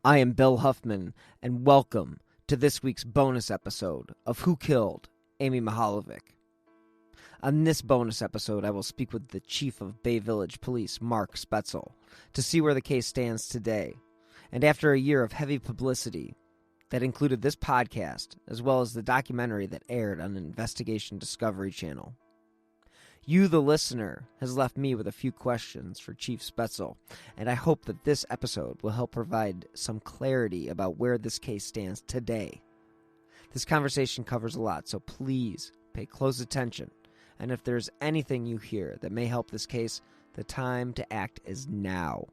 I am Bill Huffman, and welcome to this week's bonus episode of Who Killed Amy Mihaljevic. On this bonus episode, I will speak with the Chief of Bay Village Police, Mark Spaetzel, to see where the case stands today. And after a year of heavy publicity that included this podcast, as well as the documentary that aired on Investigation Discovery Channel, you, the listener, has left me with a few questions for Chief Spaetzel, and I hope that this episode will help provide some clarity about where this case stands today. This conversation covers a lot, so please pay close attention, and if there's anything you hear that may help this case, the time to act is now.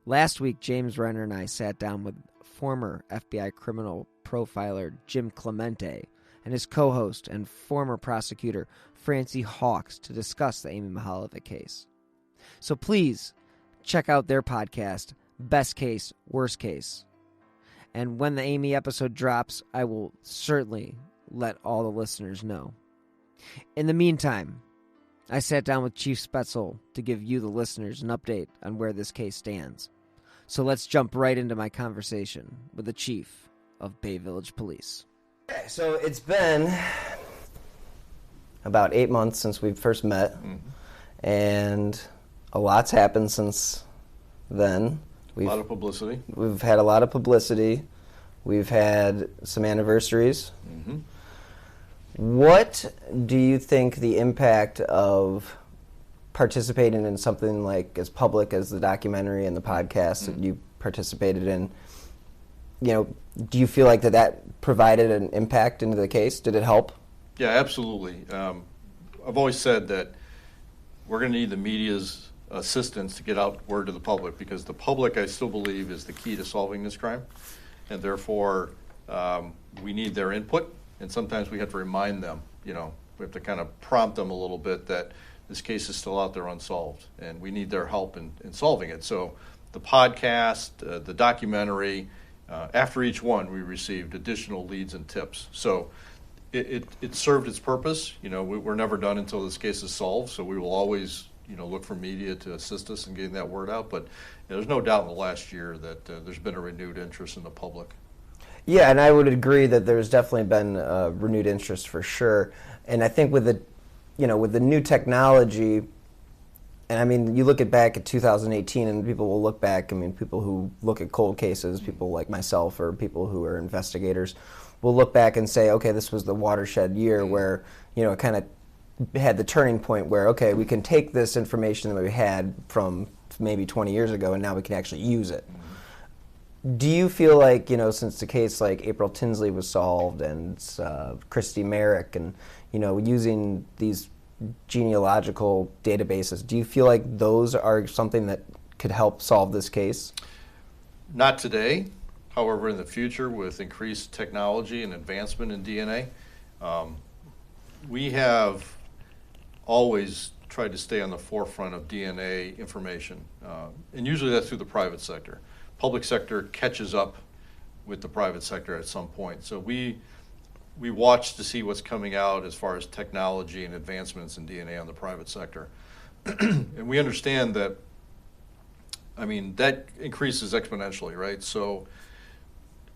Last week, James Renner and I sat down with former FBI criminal profiler Jim Clemente and his co-host and former prosecutor Francie Hawks to discuss the Amy Mihaljevic case. So please check out their podcast, Best Case, Worst Case. And when the Amy episode drops, I will certainly let all the listeners know. In the meantime, I sat down with Chief Spaetzel to give you, the listeners, an update on where this case stands. So let's jump right into my conversation with the Chief of Bay Village Police. Okay, so it's been about 8 months since we first met, and a lot's happened since then. A lot of publicity. We've had a lot of publicity. We've had some anniversaries. What do you think the impact of participating in something like as public as the documentary and the podcast that you participated in, do you feel like that provided an impact into the case? Did it help? Yeah, absolutely. I've always said that we're going to need the media's assistance to get out word to the public, because the public, I still believe, is the key to solving this crime, and therefore we need their input, and sometimes we have to remind them, we have to kind of prompt them a little bit that this case is still out there unsolved, and we need their help in solving it. So the podcast, the documentary, after each one, we received additional leads and tips. So it served its purpose. We're never done until this case is solved, so we will always, look for media to assist us in getting that word out. But there's no doubt in the last year that there's been a renewed interest in the public. Yeah, and I would agree that there's definitely been renewed interest for sure. And I think with the new technology, and I mean, you look back at 2018, and people will look back. I mean, people who look at cold cases, people like myself, or people who are investigators, will look back and say, okay, this was the watershed year where, it kind of had the turning point where, okay, we can take this information that we had from maybe 20 years ago, and now we can actually use it. Do you feel like, since the case like April Tinsley was solved and Christy Merrick and, using these genealogical databases, do you feel like those are something that could help solve this case? Not today. However, in the future, with increased technology and advancement in DNA, we have always tried to stay on the forefront of DNA information. And usually that's through the private sector. Public sector catches up with the private sector at some point. So we watch to see what's coming out as far as technology and advancements in DNA on the private sector. And we understand that, that increases exponentially, right? So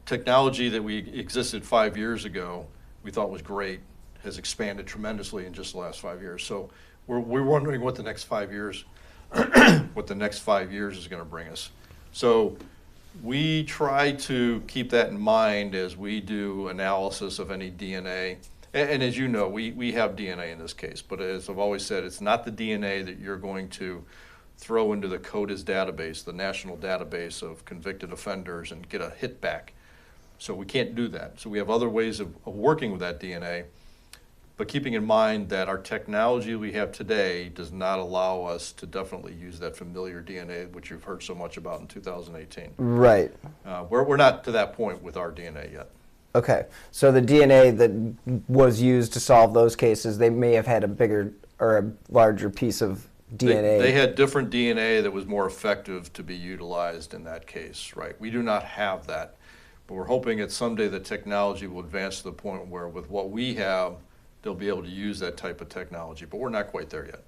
technology that we existed 5 years ago, we thought was great, has expanded tremendously in just the last 5 years. So we're wondering what the next 5 years, is going to bring us. So we try to keep that in mind as we do analysis of any DNA. And as you know, we have DNA in this case, but as I've always said, it's not the DNA that you're going to throw into the CODIS database, the national database of convicted offenders, and get a hit back. So we can't do that. So we have other ways of working with that DNA, but keeping in mind that our technology we have today does not allow us to definitely use that familiar DNA, which you've heard so much about in 2018. Right. We're not to that point with our DNA yet. Okay. So the DNA that was used to solve those cases, they may have had a bigger or a larger piece of DNA. They had different DNA that was more effective to be utilized in that case, right? We do not have that. But we're hoping that someday the technology will advance to the point where with what we have, they'll be able to use that type of technology. But we're not quite there yet.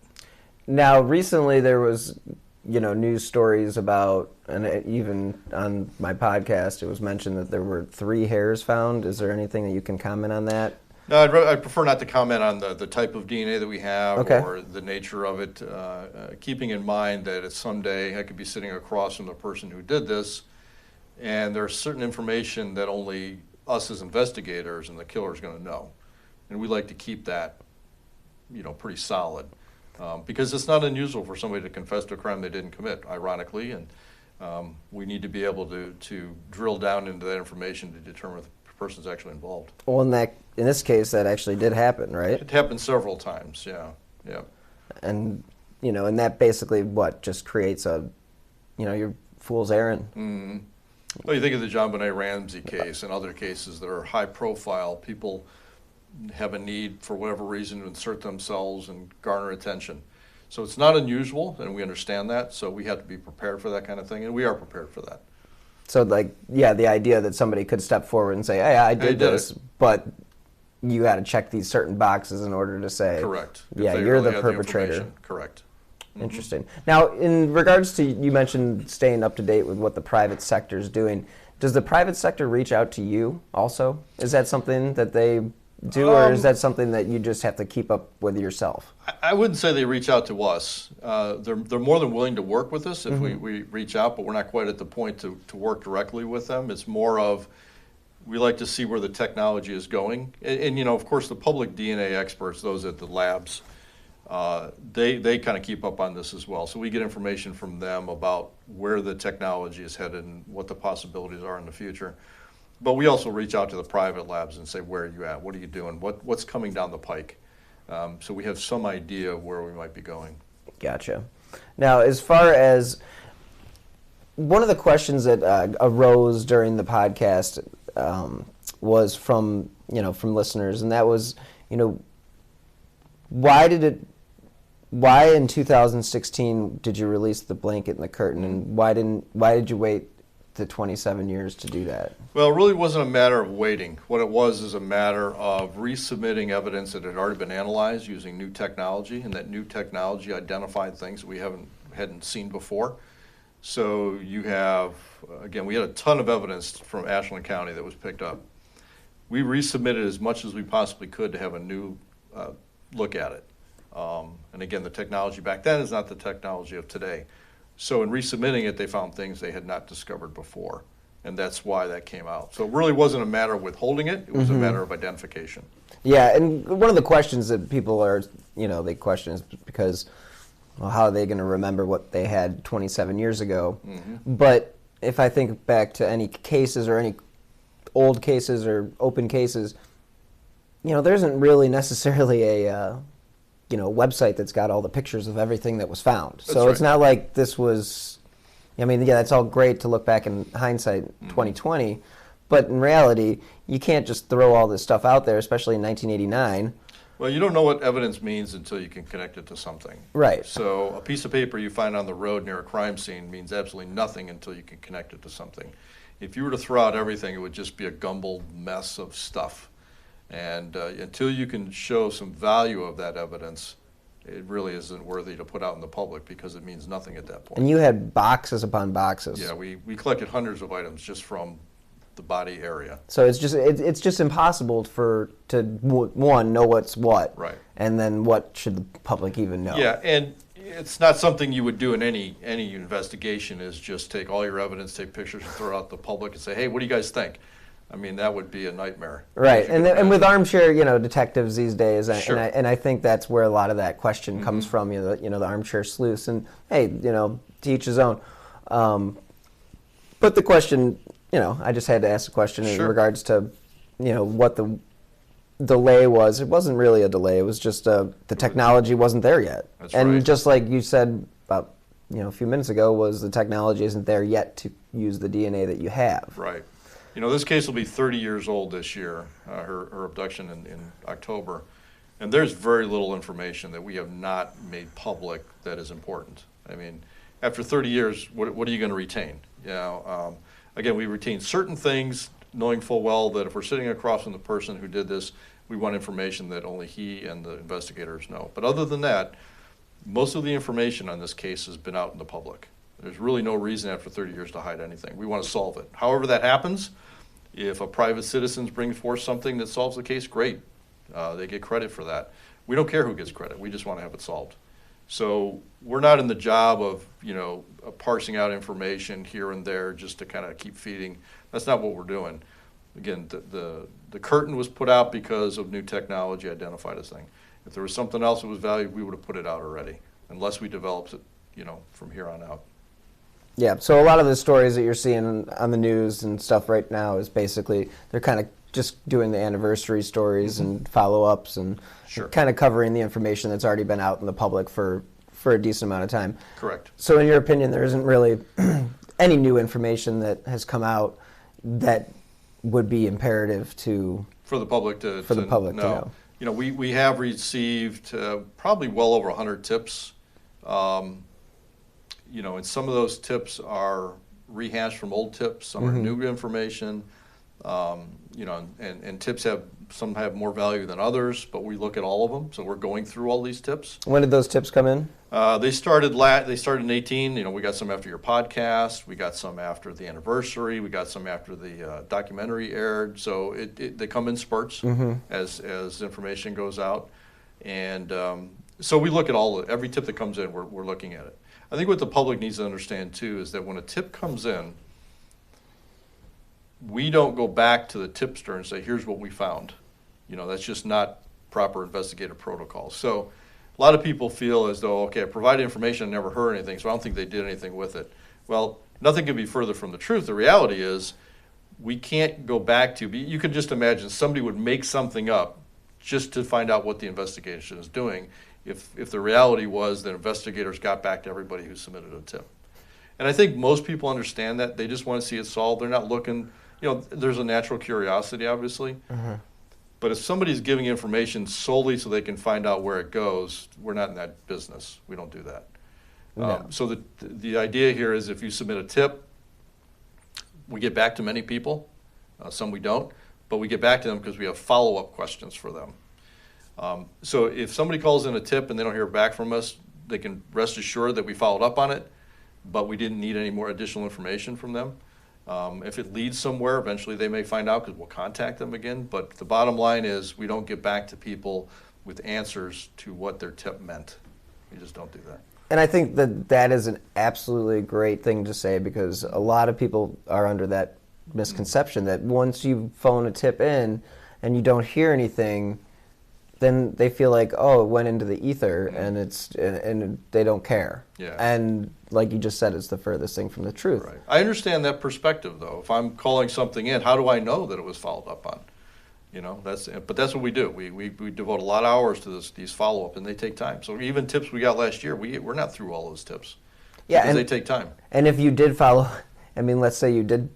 Now, recently there was news stories about, and even on my podcast, it was mentioned that there were 3 hairs found. Is there anything that you can comment on that? No, I'd prefer not to comment on the type of DNA that we have or the nature of it, keeping in mind that someday I could be sitting across from the person who did this, and there's certain information that only us as investigators and the killer is going to know. And we like to keep that, pretty solid. Because it's not unusual for somebody to confess to a crime they didn't commit, ironically, and we need to be able to drill down into that information to determine if the person's actually involved. Well, in this case, that actually did happen, right? It happened several times, yeah. And, and that basically, just creates your fool's errand. Mm-hmm. Well, you think of the John Benet Ramsey case and other cases that are high profile. People have a need for whatever reason to insert themselves and garner attention. So it's not unusual, and we understand that, so we have to be prepared for that kind of thing, and we are prepared for that. So, the idea that somebody could step forward and say, hey, I did this, but you got to check these certain boxes in order to say, correct. Yeah, you're the perpetrator. Correct. Mm-hmm. Interesting. Now, in regards to, you mentioned staying up to date with what the private sector is doing. Does the private sector reach out to you also? Is that something that they do, or is that something that you just have to keep up with yourself? I wouldn't say they reach out to us. They're more than willing to work with us if we reach out, but we're not quite at the point to work directly with them. It's more of, we like to see where the technology is going. And of course, the public DNA experts, those at the labs, they kind of keep up on this as well. So we get information from them about where the technology is headed and what the possibilities are in the future. But we also reach out to the private labs and say, where are you at? What are you doing? What's coming down the pike? So we have some idea of where we might be going. Gotcha. Now, as far as one of the questions that arose during the podcast was from listeners, and that was, why in 2016 did you release the blanket and the curtain, and why did you wait the 27 years to do that? Well, it really wasn't a matter of waiting. What it was is a matter of resubmitting evidence that had already been analyzed using new technology, and that new technology identified things that we hadn't seen before. So you have, again, we had a ton of evidence from Ashland County that was picked up. We resubmitted as much as we possibly could to have a new look at it. And again, the technology back then is not the technology of today. So in resubmitting it, they found things they had not discovered before, and that's why that came out. So it really wasn't a matter of withholding it, it was a matter of identification. Yeah, and one of the questions that people are, they question is because, well, how are they going to remember what they had 27 years ago? Mm-hmm. But if I think back to any cases or any old cases or open cases, there isn't really necessarily a website that's got all the pictures of everything that was found. That's so right. It's not like this was, that's all great to look back in hindsight, 2020, but in reality, you can't just throw all this stuff out there, especially in 1989. Well, you don't know what evidence means until you can connect it to something. Right. So a piece of paper you find on the road near a crime scene means absolutely nothing until you can connect it to something. If you were to throw out everything, it would just be a gumbled mess of stuff. And until you can show some value of that evidence, it really isn't worthy to put out in the public because it means nothing at that point. And you had boxes upon boxes. Yeah, we collected hundreds of items just from the body area. So it's just impossible to one, know what's what, right, and then what should the public even know. Yeah, and it's not something you would do in any investigation. Is just take all your evidence, take pictures, and throw it out to the public and say, hey, what do you guys think? I mean, that would be a nightmare. Right, and with armchair, detectives these days, sure. and I think that's where a lot of that question comes from. The armchair sleuths, and hey, to each his own. But the question, I just had to ask a question in regards to, what the delay was. It wasn't really a delay. It was just the technology wasn't there yet. That's and right. Just like you said about a few minutes ago, was the technology isn't there yet to use the DNA that you have. Right. This case will be 30 years old this year, her abduction in October, and there's very little information that we have not made public that is important. I mean, after 30 years, what are you going to retain? Again, we retain certain things, knowing full well that if we're sitting across from the person who did this, we want information that only he and the investigators know. But other than that, most of the information on this case has been out in the public. There's really no reason after 30 years to hide anything. We want to solve it. However that happens, if a private citizen brings forth something that solves the case, great. They get credit for that. We don't care who gets credit. We just want to have it solved. So we're not in the job of, parsing out information here and there just to kind of keep feeding. That's not what we're doing. Again, the curtain was put out because of new technology identified as thing. If there was something else that was valued, we would have put it out already, unless we developed it, from here on out. Yeah, so a lot of the stories that you're seeing on the news and stuff right now is basically, they're kind of just doing the anniversary stories and follow-ups and kind of covering the information that's already been out in the public for a decent amount of time. Correct. So in your opinion, there isn't really any new information that has come out that would be imperative for the public to know. We have received probably well over 100 tips. And some of those tips are rehashed from old tips. Some are new information. And tips some have more value than others, but we look at all of them. So we're going through all these tips. When did those tips come in? They started in 18. We got some after your podcast. We got some after the anniversary. We got some after the documentary aired. So they come in spurts as information goes out. And so we look at every tip that comes in. We're looking at it. I think what the public needs to understand too is that when a tip comes in, we don't go back to the tipster and say, here's what we found. That's just not proper investigative protocol. So a lot of people feel as though, okay, I provided information, I never heard anything, so I don't think they did anything with it. Well, nothing could be further from the truth. The reality is we can't go back to, you could just imagine somebody would make something up just to find out what the investigation is doing if the reality was that investigators got back to everybody who submitted a tip. And I think most people understand that. They just want to see it solved. They're not looking, there's a natural curiosity, obviously. But if somebody's giving information solely so they can find out where it goes, we're not in that business. We don't do that. No. So the idea here is if you submit a tip, we get back to many people. Some we don't. But we get back to them because we have follow-up questions for them. So if somebody calls in a tip and they don't hear back from us, they can rest assured that we followed up on it, but we didn't need any more additional information from them. If it leads somewhere, eventually they may find out because we'll contact them again. But the bottom line is we don't get back to people with answers to what their tip meant. We just don't do that. And I think that is an absolutely great thing to say because a lot of people are under that misconception that once you phone a tip in and you don't hear anything, then they feel like, oh, it went into the ether and and they don't care. Yeah. And like you just said, it's the furthest thing from the truth. Right. I understand that perspective, though. If I'm calling something in, how do I know that it was followed up on? But that's what we do. We devote a lot of hours to these follow-up, and they take time. So even tips we got last year, we're not through all those tips. Yeah, because they take time. And if you did follow, let's say you did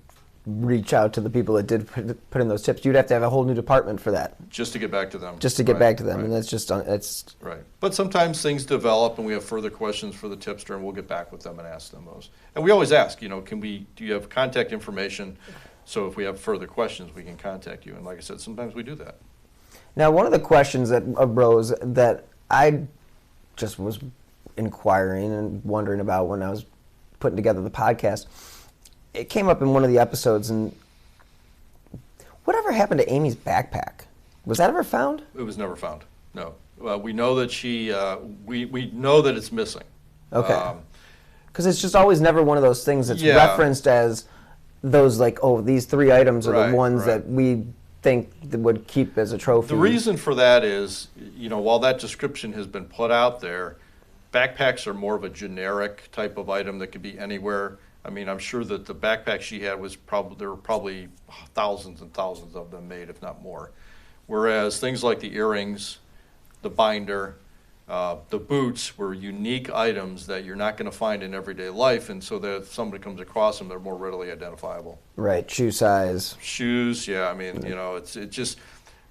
reach out to the people that did put in those tips, you'd have to have a whole new department for that. Just to get back to them. Right. And that's right. But sometimes things develop and we have further questions for the tipster and we'll get back with them and ask them those. And we always ask, do you have contact information so if we have further questions we can contact you? And like I said, sometimes we do that. Now, one of the questions that arose that I just was inquiring and wondering about when I was putting together the podcast, it came up in one of the episodes, and whatever happened to Amy's backpack? Was that ever found? It was never found. No. We know that we know that it's missing. Okay. Because it's just always never one of those things that's referenced as those these 3 items are the ones that we think that would keep as a trophy. The reason for that is, while that description has been put out there, backpacks are more of a generic type of item that could be anywhere. I'm sure that the backpack she had there were probably thousands and thousands of them made, if not more. Whereas things like the earrings, the binder, the boots were unique items that you're not going to find in everyday life, and so that if somebody comes across them, they're more readily identifiable. Right, shoe size. Shoes, yeah. It's just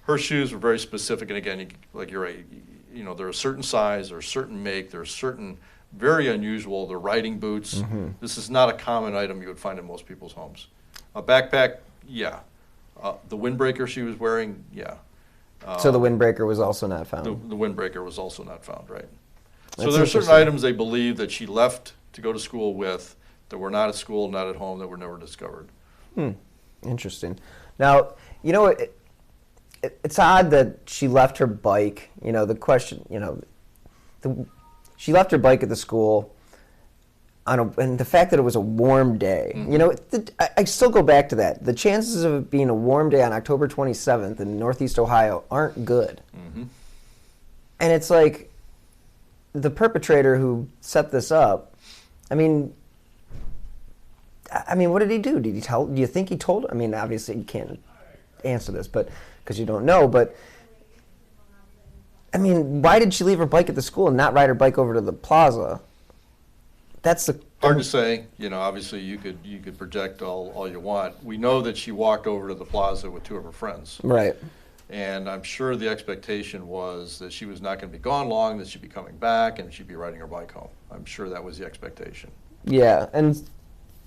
her shoes were very specific, and again, you're right. They're a certain size, they're a certain make, they're a certain. Very unusual. They're riding boots. Mm-hmm. This is not a common item you would find in most people's homes. A backpack, yeah. The windbreaker she was wearing, yeah. So the windbreaker was also not found? The windbreaker was also not found, right. So there are certain items they believe that she left to go to school with that were not at school, not at home, that were never discovered. Interesting. Now, it's odd that she left her bike. The question, she left her bike at the school, and the fact that it was a warm day. I still go back to that. The chances of it being a warm day on October 27th in Northeast Ohio aren't good. And it's like the perpetrator who set this up, I mean, what did he do? Did he tell? Do you think he told? I mean, obviously you can't answer this, but because you don't know. But I mean, why did she leave her bike at the school and not ride her bike over to the plaza? That's the hard to say. Obviously you could project all you want. We know that she walked over to the plaza with two of her friends. Right. And I'm sure the expectation was that she was not going to be gone long, that she'd be coming back, and she'd be riding her bike home. I'm sure that was the expectation. Yeah, and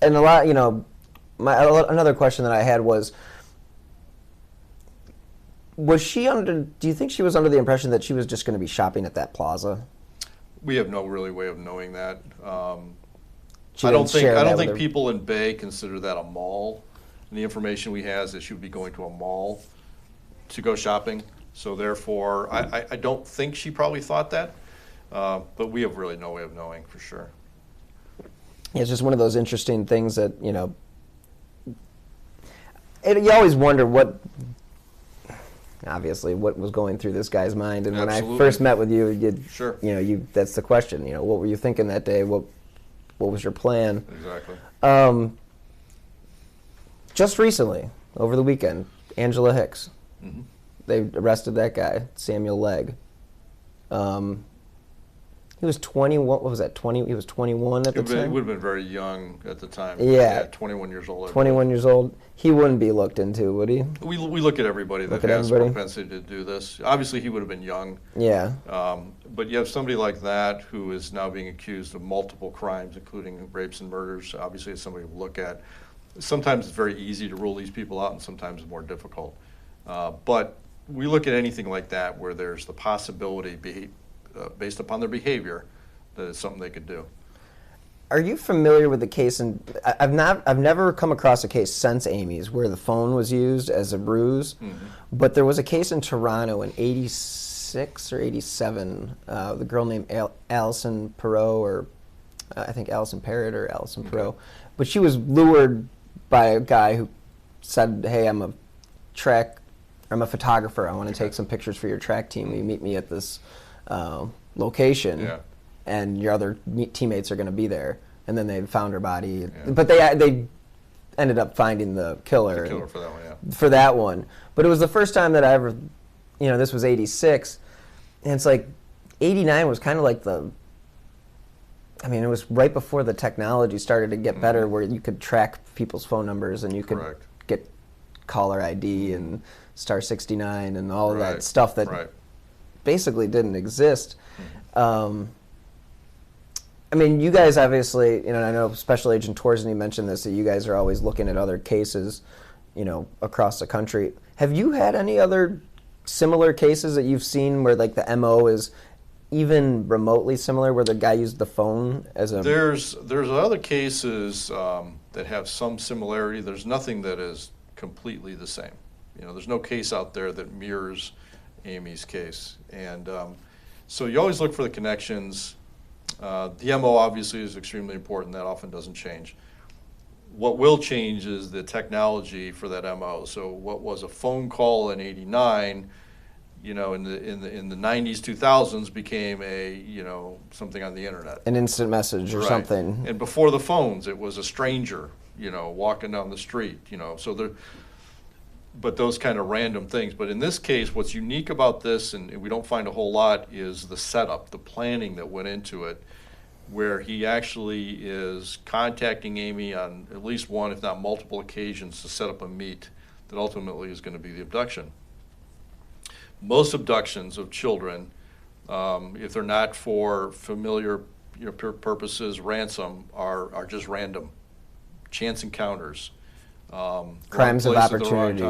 a lot, another question that I had was she under? Do you think she was under the impression that she was just going to be shopping at that plaza? We have no really way of knowing that. I She don't didn't share that think with her- people in Bay consider that a mall. And the information we have is that she would be going to a mall to go shopping. So therefore, I don't think she probably thought that. But we have really no way of knowing for sure. It's just one of those interesting things that, you always wonder what was going through this guy's mind. And Absolutely. when I first met with you, Sure. That's the question. What were you thinking that day? What was your plan? Exactly. Just recently, over the weekend, Angela Hicks. Mm-hmm. They arrested that guy, Samuel Legg. He was 21. What was that? 20. He was 21 at the time. He would have been very young at the time. Yeah. 21 years old. 21 years old. He wouldn't be looked into, would he? We look at everybody that has propensity to do this. Obviously, he would have been young. Yeah. But you have somebody like that who is now being accused of multiple crimes, including rapes and murders. Obviously, it's somebody to look at. Sometimes it's very easy to rule these people out, and sometimes it's more difficult. But we look at anything like that where there's the possibility, based upon their behavior, that it's something they could do. Are you familiar with the case? And I've never come across a case since Amy's where the phone was used as a ruse. Mm-hmm. But there was a case in Toronto in '86 or '87. The girl named Allison Perot, or I think Allison Parrott or Allison Perot, but she was lured by a guy who said, "Hey, I'm a photographer. I want to take some pictures for your track team. Will you meet me at this location?" Yeah. And your other teammates are going to be there. And then they found her body. Yeah. But they ended up finding the killer. The killer for that one, yeah. For that one. But it was the first time that I ever, this was '86. And it's like, '89 was kind of like it was right before the technology started to get better, where you could track people's phone numbers and you could get caller ID and star 69 and all of that stuff that basically didn't exist. Mm-hmm. You guys obviously, I know Special Agent Torsney mentioned this, that you guys are always looking at other cases, across the country. Have you had any other similar cases that you've seen where, like, the MO is even remotely similar, where the guy used the phone as a... There's other cases that have some similarity. There's nothing that is completely the same. There's no case out there that mirrors Amy's case. And so you always look for the connections. The MO obviously is extremely important. That often doesn't change. What will change is the technology for that MO. So what was a phone call in '89, in the '90s, 2000s became something on the internet. An instant message or something. And before the phones, it was a stranger, walking down the street, So there. But those kind of random things. But in this case, what's unique about this, and we don't find a whole lot, is the setup, the planning that went into it, where he actually is contacting Amy on at least one, if not multiple occasions, to set up a meet that ultimately is going to be the abduction. Most abductions of children, if they're not for familiar purposes, ransom, are just random, chance encounters. Crimes of opportunity.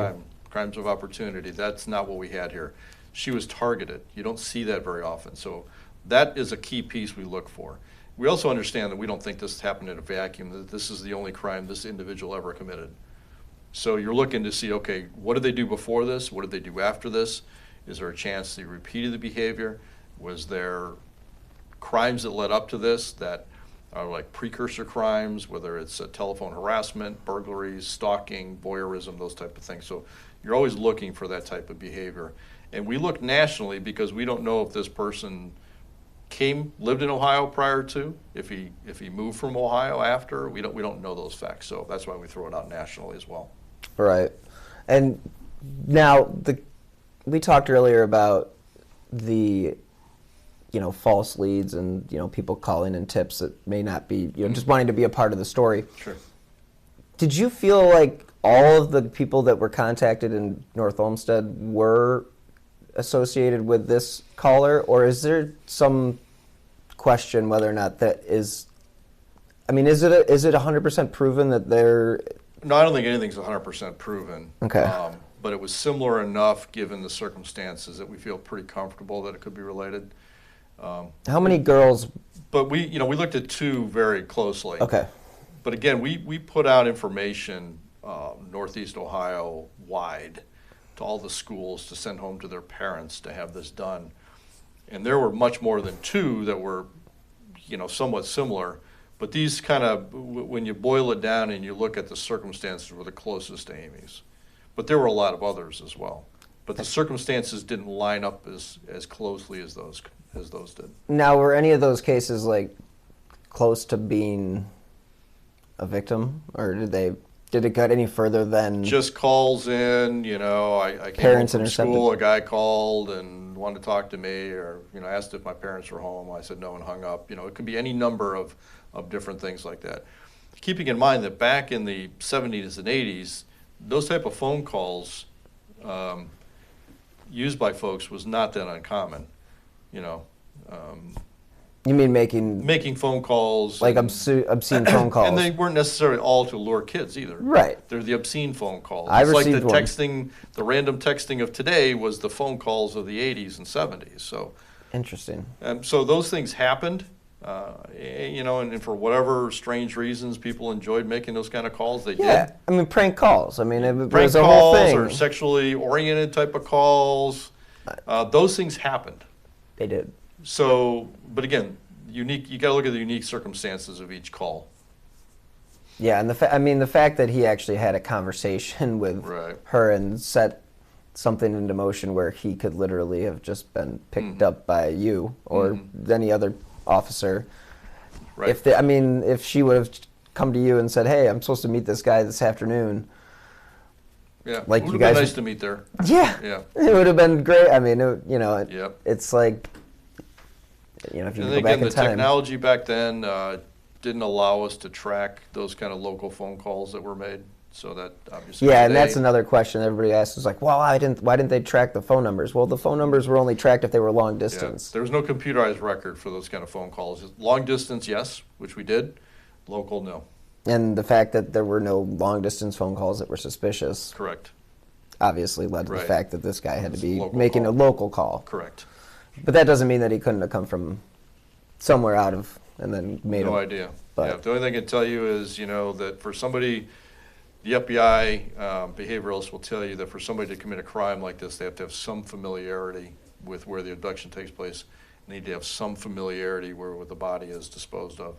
Crimes of opportunity. That's not what we had here. She was targeted. You don't see that very often. So That is a key piece we look for. We also understand that we don't think this happened in a vacuum, that this is the only crime this individual ever committed. So you're looking to see, okay, what did they do before this? What did they do after this? Is there a chance they repeated the behavior? Was there crimes that led up to this that are like precursor crimes, whether it's telephone harassment, burglaries, stalking, voyeurism, those type of things. So you're always looking for that type of behavior. And we look nationally because we don't know if this person lived in Ohio prior to, if he moved from Ohio after. We don't know those facts. So that's why we throw it out nationally as well. Right. And now we talked earlier about the false leads and people calling in tips that may not be just wanting to be a part of the story. Sure. Did you feel like all of the people that were contacted in North Olmsted were associated with this caller, or is there some question whether or not that is? I mean, is it 100% proven that they're? No, I don't think anything's 100% proven. Okay. But it was similar enough, given the circumstances, that we feel pretty comfortable that it could be related. How many girls? But we looked at two very closely. Okay. But again, we put out information Northeast Ohio wide to all the schools to send home to their parents to have this done. And there were much more than two that were, somewhat similar. But these kind of, when you boil it down and you look at the circumstances, were the closest to Amy's. But there were a lot of others as well. But the circumstances didn't line up as closely as those did. Now, were any of those cases close to being a victim, or did it get any further than just calls in? I came home from school. A guy called and wanted to talk to me, or asked if my parents were home. I said no and hung up. It could be any number of different things like that. Keeping in mind that back in the 70s and 80s, those type of phone calls used by folks was not that uncommon. You mean making phone calls, like obscene phone calls, and they weren't necessarily all to lure kids either. Right. They're the obscene phone calls. I it's like the received texting, the random texting of today was the phone calls of the 80s and 70s. So interesting. So those things happened, and for whatever strange reasons, people enjoyed making those kind of calls. They did. I mean, prank calls. I mean, it prank was a whole thing. Or sexually oriented type of calls. Those things happened. They did. So, but again, unique. You got to look at the unique circumstances of each call. Yeah, and the fact that he actually had a conversation with her and set something into motion where he could literally have just been picked up by you or any other officer. Right. If she would have come to you and said, "Hey, I'm supposed to meet this guy this afternoon." Yeah, like it would you have guys been nice to meet there. Yeah, it would have been great. I mean, it's like, if you and go again, back in the time. technology back then didn't allow us to track those kind of local phone calls that were made. So that obviously. Yeah, and that's another question everybody asks is like, well, why didn't they track the phone numbers? Well, the phone numbers were only tracked if they were long distance. Yeah, there was no computerized record for those kind of phone calls. Long distance, yes, which we did. Local, no. And the fact that there were no long distance phone calls that were suspicious. Correct. Obviously led to the fact that this guy had to be making a local call. Correct. But that doesn't mean that he couldn't have come from somewhere out of and then made no idea. But the only thing I can tell you is, that for somebody, the FBI behavioralist will tell you that for somebody to commit a crime like this, they have to have some familiarity with where the abduction takes place. They need to have some familiarity where the body is disposed of.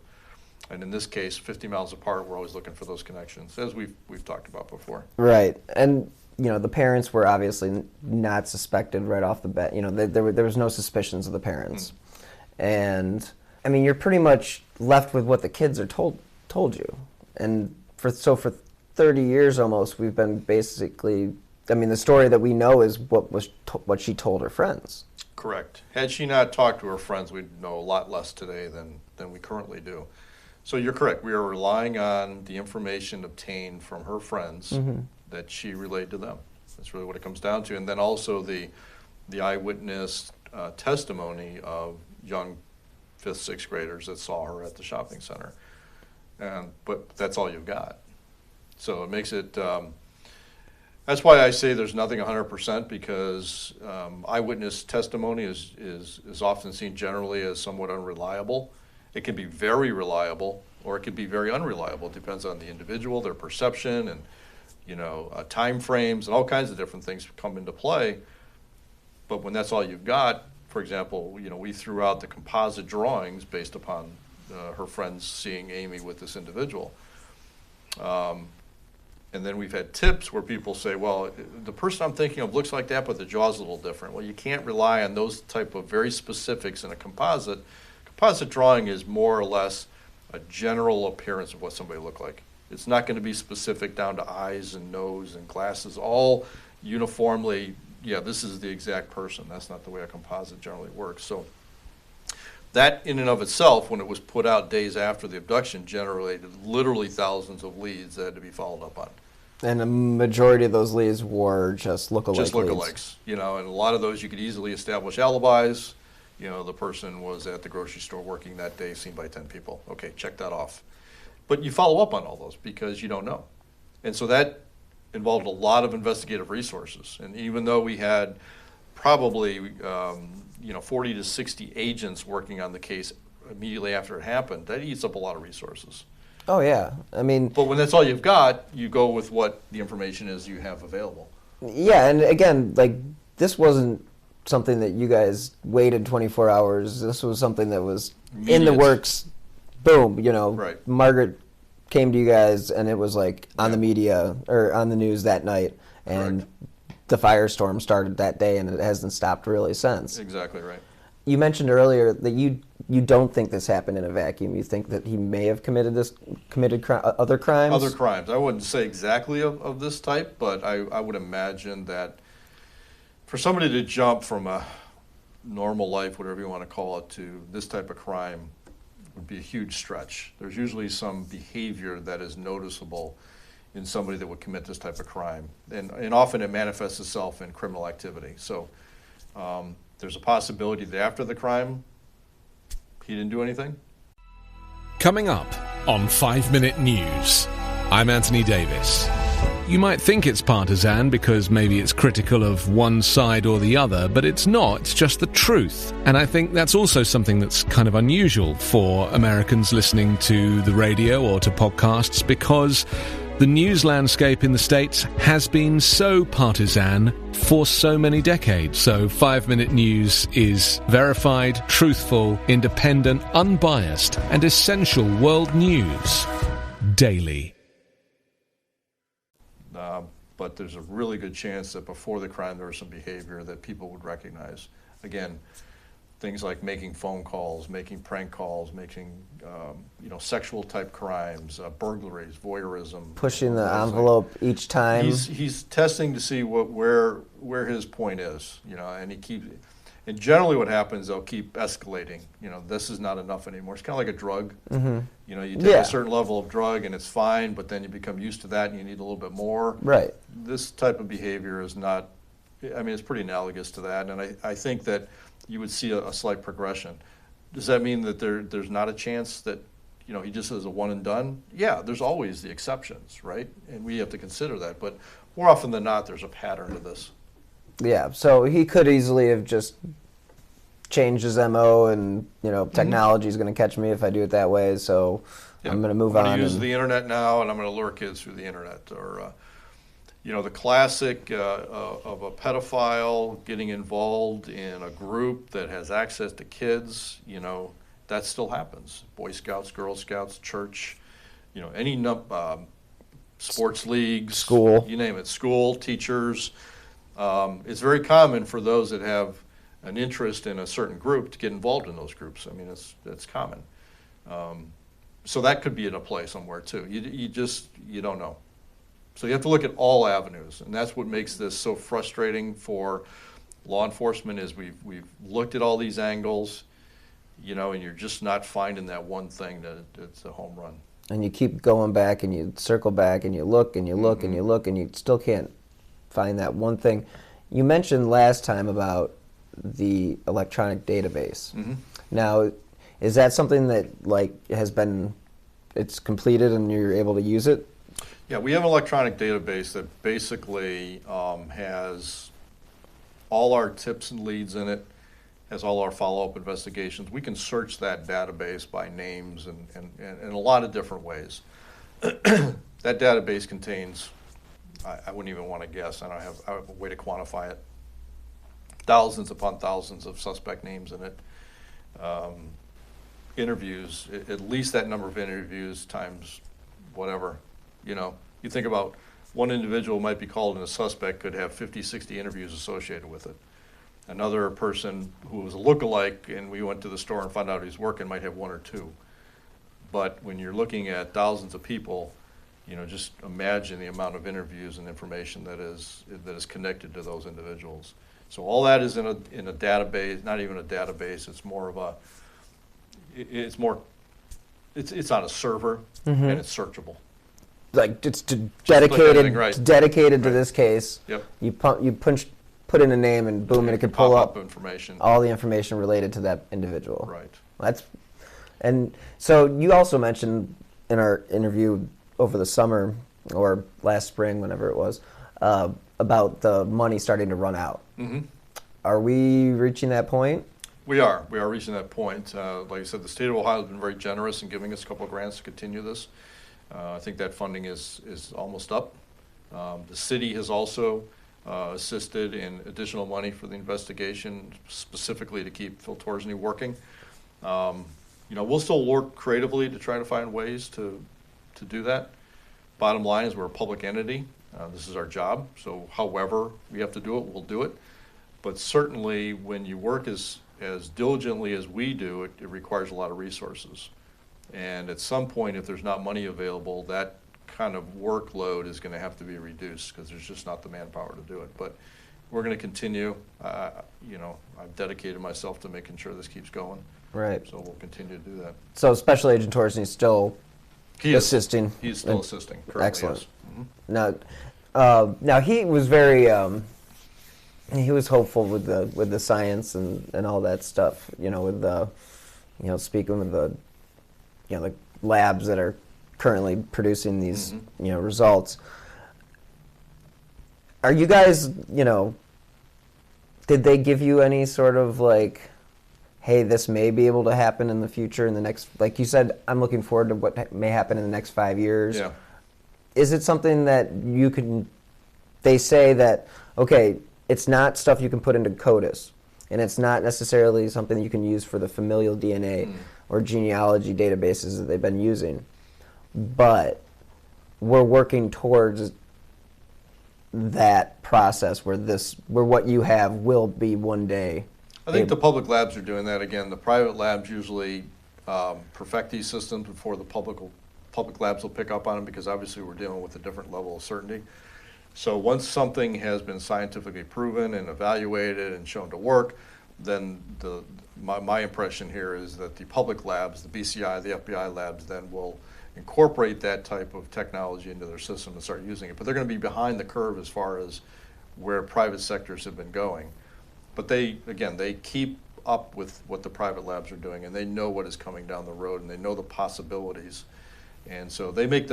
And in this case, 50 miles apart, we're always looking for those connections, as we've talked about before. Right. And the parents were obviously not suspected right off the bat. There was no suspicions of the parents. And I mean, you're pretty much left with what the kids are told you. And for 30 years almost, we've been basically, the story that we know is what she told her friends. Correct. Had she not talked to her friends, we'd know a lot less today than we currently do. So you're correct. We are relying on the information obtained from her friends that she relayed to them. That's really what it comes down to. And then also the eyewitness testimony of young 5th, 6th graders that saw her at the shopping center. But that's all you've got. So it makes it, That's why I say there's nothing 100% because eyewitness testimony is often seen generally as somewhat unreliable. It can be very reliable or it could be very unreliable. It depends on the individual, their perception, and time frames and all kinds of different things come into play. But when that's all you've got, for example, we threw out the composite drawings based upon her friends seeing Amy with this individual. And then we've had tips where people say, well, the person I'm thinking of looks like that, but the jaw's a little different. Well, you can't rely on those type of very specifics in a composite. Composite drawing is more or less a general appearance of what somebody looked like. It's not going to be specific down to eyes and nose and glasses, all uniformly, this is the exact person. That's not the way a composite generally works. So that in and of itself, when it was put out days after the abduction, generated literally thousands of leads that had to be followed up on. And the majority of those leads were just lookalike Just lookalikes, leads. and a lot of those you could easily establish alibis. The person was at the grocery store working that day, seen by 10 people. Okay, check that off. But you follow up on all those because you don't know. And so that involved a lot of investigative resources. And even though we had probably 40 to 60 agents working on the case immediately after it happened, that eats up a lot of resources. Oh, yeah. I mean... But when that's all you've got, you go with what the information is you have available. Yeah, and again, this wasn't something that you guys waited 24 hours. This was something that was Immediate. In the works. Boom, Right. Margaret came to you guys, and it was on the media, or on the news that night, and Correct. The firestorm started that day, and it hasn't stopped really since. Exactly right. You mentioned earlier that you don't think this happened in a vacuum. You think that he may have committed other crimes? Other crimes. I wouldn't say exactly of this type, but I would imagine that for somebody to jump from a normal life, whatever you want to call it, to this type of crime would be a huge stretch. There's usually some behavior that is noticeable in somebody that would commit this type of crime. And often it manifests itself in criminal activity. So there's a possibility that after the crime, he didn't do anything. Coming up on 5 Minute News, I'm Anthony Davis. You might think it's partisan because maybe it's critical of one side or the other, but it's not. It's just the truth. And I think that's also something that's kind of unusual for Americans listening to the radio or to podcasts, because the news landscape in the States has been so partisan for so many decades. So 5 Minute News is verified, truthful, independent, unbiased, and essential world news daily. But there's a really good chance that before the crime there was some behavior that people would recognize. Again, things like making phone calls, making prank calls, making sexual type crimes, burglaries, voyeurism. Pushing the envelope each time. He's testing to see where his point is, and he keeps. And generally what happens, they'll keep escalating. This is not enough anymore. It's kind of like a drug. Mm-hmm. You take a certain level of drug and it's fine, but then you become used to that and you need a little bit more. Right. This type of behavior is not, it's pretty analogous to that. And I think that you would see a slight progression. Does that mean that there's not a chance that, he just is a one and done? Yeah, there's always the exceptions, right? And we have to consider that. But more often than not, there's a pattern to this. Yeah, so he could easily have just changed his MO and, technology is going to catch me if I do it that way, so I'm going to move on. I'm going to use the internet now, and I'm going to lure kids through the internet. Or, the classic of a pedophile getting involved in a group that has access to kids, that still happens. Boy Scouts, Girl Scouts, church, any sports leagues. School. You name it, school, teachers. It's very common for those that have an interest in a certain group to get involved in those groups. It's common. So that could be in a play somewhere too. You don't know. So you have to look at all avenues, and that's what makes this so frustrating for law enforcement. Is we've looked at all these angles, and you're just not finding that one thing that it's a home run. And you keep going back, and you circle back, and you look, and you look, Mm-hmm. and you look, and you still can't find that one thing. You mentioned last time about the electronic database. Mm-hmm. Now, is that something that it's completed and you're able to use it? Yeah, we have an electronic database that basically has all our tips and leads in it, has all our follow-up investigations. We can search that database by names and in a lot of different ways. That database contains, I wouldn't even want to guess, I don't have a way to quantify it, thousands upon thousands of suspect names in it. Interviews, at least that number of interviews times whatever. You think about one individual might be called and a suspect could have 50, 60 interviews associated with it. Another person who was a lookalike and we went to the store and found out he's working might have 1 or 2. But when you're looking at thousands of people, just imagine the amount of interviews and information that is connected to those individuals. So all that is in a database, not even a database, it's more of a, it's on a server and it's searchable. Like it's dedicated right. dedicated to this case. Yep. You put in a name and boom, and it could pull up information, all the information related to that individual. Right. And so you also mentioned in our interview over the summer or last spring, whenever it was, about the money starting to run out. Mm-hmm. Are we reaching that point? We are reaching that point. Like I said, the state of Ohio has been very generous in giving us a couple of grants to continue this. I think that funding is almost up. The city has also assisted in additional money for the investigation, specifically to keep Phil Torsney working. We'll still work creatively to try to find ways to do that. Bottom line is we're a public entity. This is our job. So however we have to do it, we'll do it. But certainly when you work as diligently as we do, it requires a lot of resources. And at some point, if there's not money available, that kind of workload is going to have to be reduced because there's just not the manpower to do it. But we're going to continue. I've dedicated myself to making sure this keeps going. Right. So we'll continue to do that. So Special Agent Torsney is still assisting? He's still assisting. Currently, excellent. Yes. Mm-hmm. Now he was very he was hopeful with the science and all that stuff. With the speaking with the the labs that are currently producing these results. Are you guys did they give you any sort of hey, this may be able to happen in the future in the next, like you said, I'm looking forward to what may happen in the next 5 years. Yeah. Is it something that they say that, okay, it's not stuff you can put into CODIS, and it's not necessarily something you can use for the familial DNA or genealogy databases that they've been using, but we're working towards that process where what you have will be one day. I think the public labs are doing that again. The private labs usually perfect these systems before the public labs will pick up on them because obviously we're dealing with a different level of certainty. So once something has been scientifically proven and evaluated and shown to work, then my impression here is that the public labs, the BCI, the FBI labs, then will incorporate that type of technology into their system and start using it. But they're going to be behind the curve as far as where private sectors have been going. But they keep up with what the private labs are doing, and they know what is coming down the road, and they know the possibilities. And so they make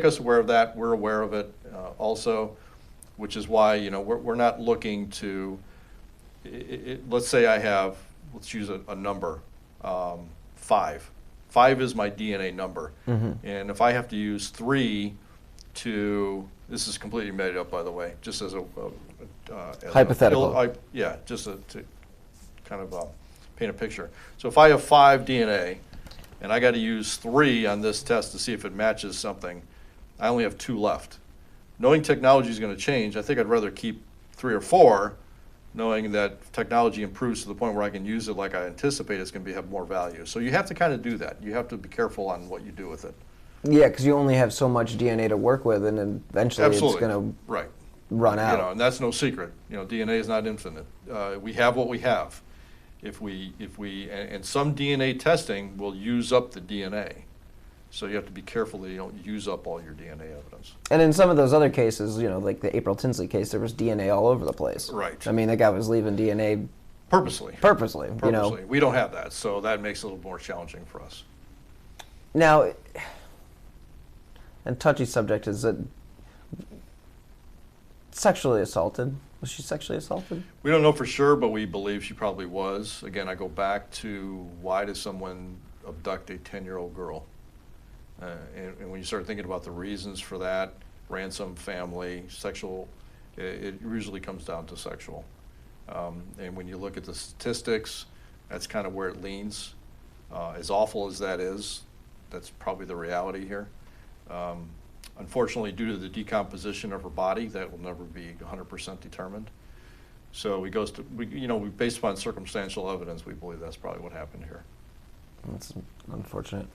us aware of that. We're aware of it also, which is why we're not looking to. Let's say let's use a number, 5. 5 is my DNA number, and if I have to use 3 this is completely made up, by the way, just as a hypothetical. Just to kind of paint a picture. So if I have 5 DNA, and I got to use 3 on this test to see if it matches something, I only have 2 left. Knowing technology is going to change, I think I'd rather keep 3 or 4, knowing that technology improves to the point where I can use it like I anticipate it's going to have more value. So you have to kind of do that. You have to be careful on what you do with it. Yeah, because you only have so much DNA to work with, and then eventually it's going to run out. And that's no secret. DNA is not infinite. We have what we have. If we and some DNA testing will use up the DNA. So you have to be careful that you don't use up all your DNA evidence. And in some of those other cases, like the April Tinsley case, there was DNA all over the place. Right. I mean, that guy was leaving DNA purposely. Purposely. We don't have that, so that makes it a little more challenging for us. Now, And touchy subject, is it sexually assaulted? Was she sexually assaulted? We don't know for sure, but we believe she probably was. Again, I go back to why does someone abduct a 10-year-old girl? And when you start thinking about the reasons for that, ransom, family, sexual, it usually comes down to sexual. And when you look at the statistics, that's kind of where it leans. As awful as that is, that's probably the reality here. Unfortunately, due to the decomposition of her body, that will never be 100% determined. So based upon circumstantial evidence, we believe that's probably what happened here. That's unfortunate.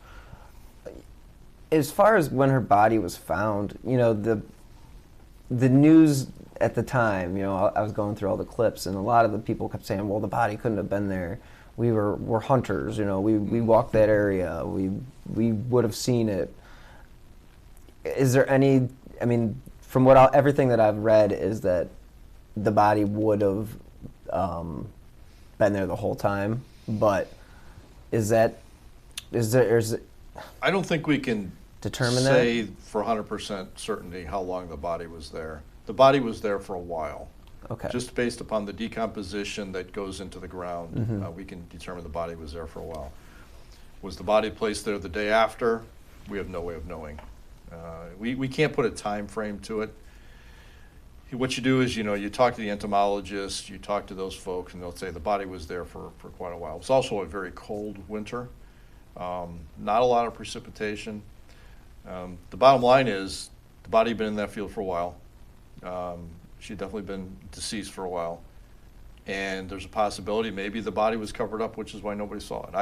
As far as when her body was found, the news at the time, I was going through all the clips, and a lot of the people kept saying, well, the body couldn't have been there. We're hunters, we walked that area, we would have seen it. Is there any, from everything that I've read is that the body would have been there the whole time, but is there I don't think we can determine say for 100% certainty how long the body was there. The body was there for a while. Okay. Just based upon the decomposition that goes into the ground, we can determine the body was there for a while. Was the body placed there the day after? We have no way of knowing. We can't put a time frame to it. What you do is, you talk to the entomologist, you talk to those folks, and they'll say the body was there for quite a while. It was also a very cold winter, not a lot of precipitation. The bottom line is the body had been in that field for a while. She'd definitely been deceased for a while. And there's a possibility maybe the body was covered up, which is why nobody saw it.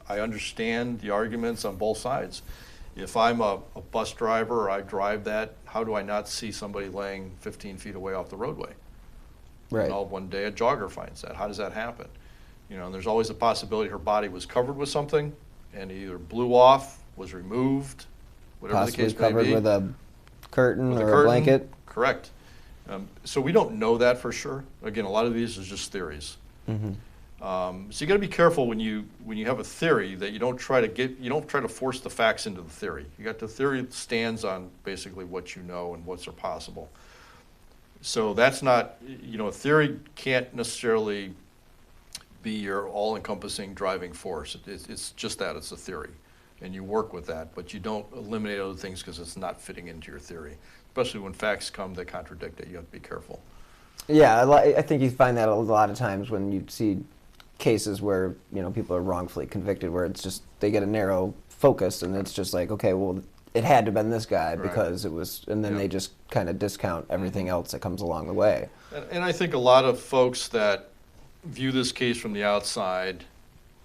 I understand the arguments on both sides. If I'm a bus driver or I drive that, how do I not see somebody laying 15 feet away off the roadway? Right. And all one day a jogger finds that. How does that happen? And there's always a possibility her body was covered with something and either blew off, was removed, whatever possibly the case may be. Covered with a curtain or a blanket. Correct. So we don't know that for sure. Again, a lot of these is just theories. So you got to be careful when you have a theory that you don't try to force the facts into the theory. You got the theory that stands on basically what you know and what's possible. So that's not, a theory can't necessarily be your all-encompassing driving force. It's just that, it's a theory. And you work with that, but you don't eliminate other things because it's not fitting into your theory. Especially when facts come that contradict it, you have to be careful. Yeah, I think you find that a lot of times when you see cases where people are wrongfully convicted, where it's just they get a narrow focus, and it's just like, okay, well, it had to have been this guy because it was, and then they just kind of discount everything else that comes along the way. And I think a lot of folks that view this case from the outside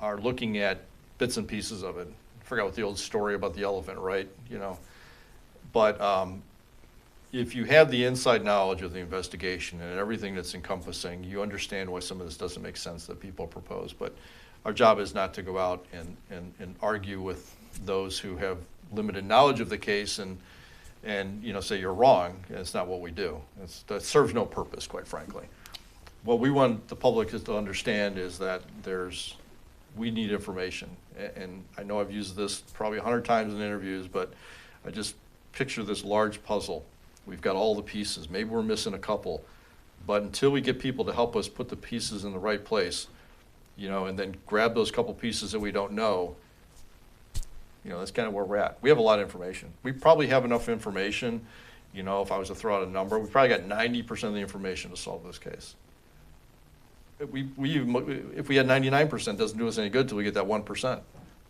are looking at bits and pieces of it. I forgot what the old story about the elephant, right? But if you have the inside knowledge of the investigation and everything that's encompassing, you understand why some of this doesn't make sense that people propose. But our job is not to go out and argue with those who have limited knowledge of the case and say you're wrong. It's not what we do. That serves no purpose, quite frankly. What we want the public to understand is that we need information. And I know I've used this probably 100 times in interviews, but I just picture this large puzzle. We've got all the pieces. Maybe we're missing a couple. But until we get people to help us put the pieces in the right place, and then grab those couple pieces that we don't know, that's kind of where we're at. We have a lot of information. We probably have enough information, if I was to throw out a number, we probably got 90% of the information to solve this case. If we had 99%, it doesn't do us any good until we get that 1%.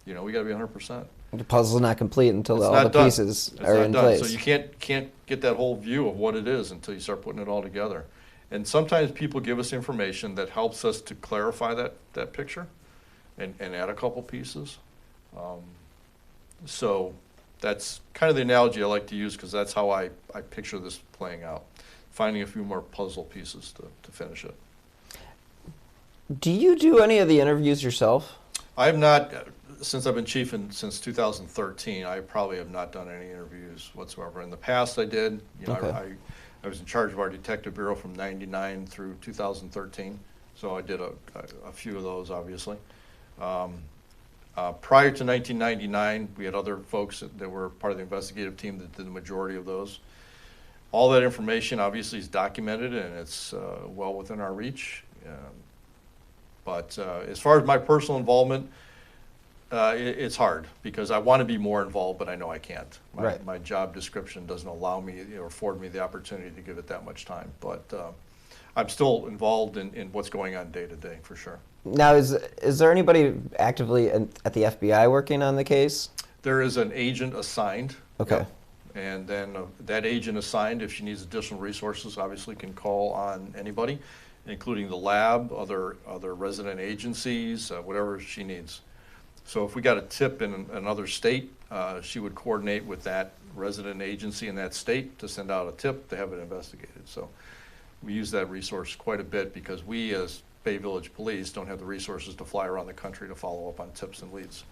We got to be 100%. The puzzle's not complete until all the pieces are in place. So you can't get that whole view of what it is until you start putting it all together. And sometimes people give us information that helps us to clarify that picture and add a couple pieces. So that's kind of the analogy I like to use because that's how I picture this playing out, finding a few more puzzle pieces to finish it. Do you do any of the interviews yourself? I have not. Since I've been chief since 2013, I probably have not done any interviews whatsoever. In the past, I did. Okay. I was in charge of our detective bureau from '99 through 2013, so I did a few of those, obviously. Prior to 1999, we had other folks that were part of the investigative team that did the majority of those. All that information obviously is documented, and it's well within our reach. But as far as my personal involvement, it's hard because I want to be more involved, but I know I can't. My job description doesn't allow me or afford me the opportunity to give it that much time. But I'm still involved in what's going on day to day, for sure. Now, is there anybody actively at the FBI working on the case? There is an agent assigned. Okay. Yep. And then that agent assigned, if she needs additional resources, obviously can call on anybody, including the lab, other resident agencies, whatever she needs. So if we got a tip in another state, she would coordinate with that resident agency in that state to send out a tip to have it investigated. So we use that resource quite a bit because we, as Bay Village Police, don't have the resources to fly around the country to follow up on tips and leads.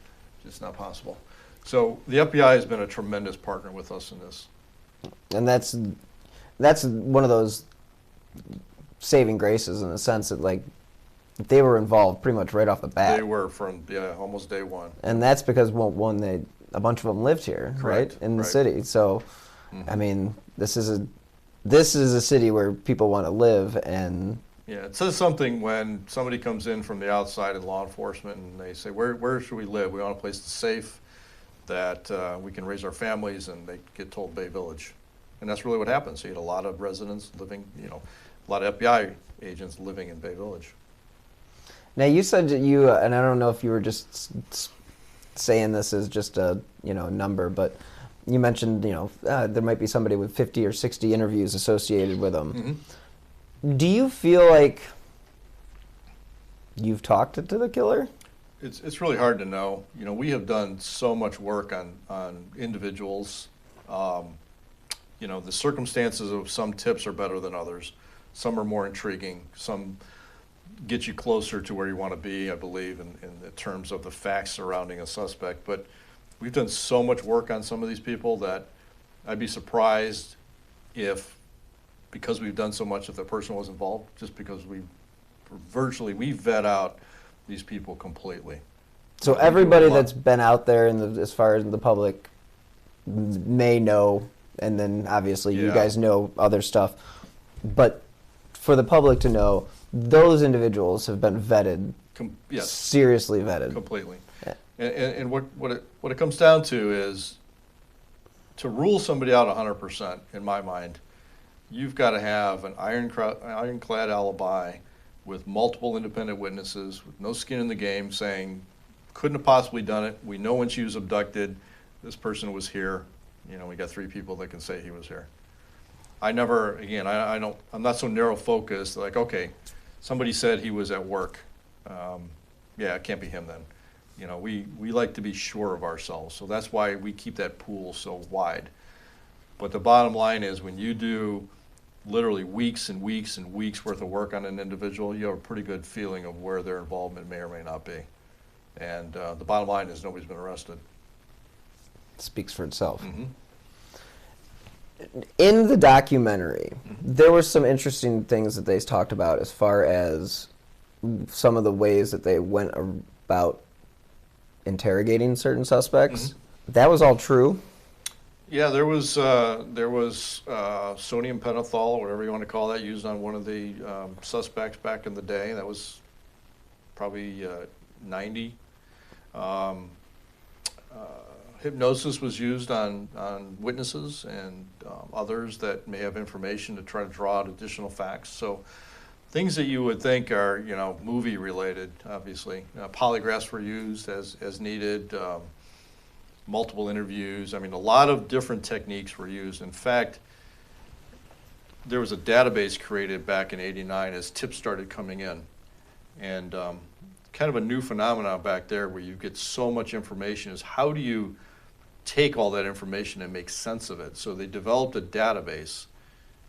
It's not possible. So the FBI has been a tremendous partner with us in this. And that's one of those saving graces in the sense that, like, they were involved pretty much right off the bat. They were from almost day one. And that's because, well, one, a bunch of them lived here, Correct. right, in the city. So, I mean, this is a city where people want to live, and yeah, it says something when somebody comes in from the outside in law enforcement and they say, where should we live? We want a place that's safe, that we can raise our families, and they get told Bay Village. And that's really what happens. So you had a lot of residents living, a lot of FBI agents living in Bay Village. Now, you said that you, and I don't know if you were just saying this as just a number, but you mentioned there might be somebody with 50 or 60 interviews associated with them. Mm-hmm. Do you feel like you've talked to the killer? It's really hard to know. We have done so much work on individuals. The circumstances of some tips are better than others. Some are more intriguing. Some get you closer to where you want to be, I believe, in the terms of the facts surrounding a suspect. But we've done so much work on some of these people that I'd be surprised if, because we've done so much, if the person was involved, just because we vet out these people completely. So everybody that's been out there as far as the public may know, and then obviously you guys know other stuff, but for the public to know, those individuals have been vetted, Yes, seriously vetted. completely. Yeah. And what it comes down to is, to rule somebody out 100%, in my mind, you've got to have an ironclad alibi with multiple independent witnesses, with no skin in the game, saying, couldn't have possibly done it. We know when she was abducted, this person was here. We got 3 people that can say he was here. I'm not so narrow focused, like, okay, somebody said he was at work. It can't be him then. We like to be sure of ourselves, so that's why we keep that pool so wide. But the bottom line is, when you do literally weeks and weeks and weeks worth of work on an individual, you have a pretty good feeling of where their involvement may or may not be. And the bottom line is, nobody's been arrested. It speaks for itself. Mm-hmm. In the documentary, there were some interesting things that they talked about as far as some of the ways that they went about interrogating certain suspects. Mm-hmm. That was all true? Yeah, there was sodium pentothal, whatever you want to call that, used on one of the suspects back in the day. That was probably 90. Hypnosis was used on witnesses and others that may have information to try to draw out additional facts. So things that you would think are, movie related, obviously. Polygraphs were used as needed. Multiple interviews. I mean, a lot of different techniques were used. In fact, there was a database created back in '89 as tips started coming in. And kind of a new phenomenon back there where you get so much information is, how do you take all that information and make sense of it? So they developed a database,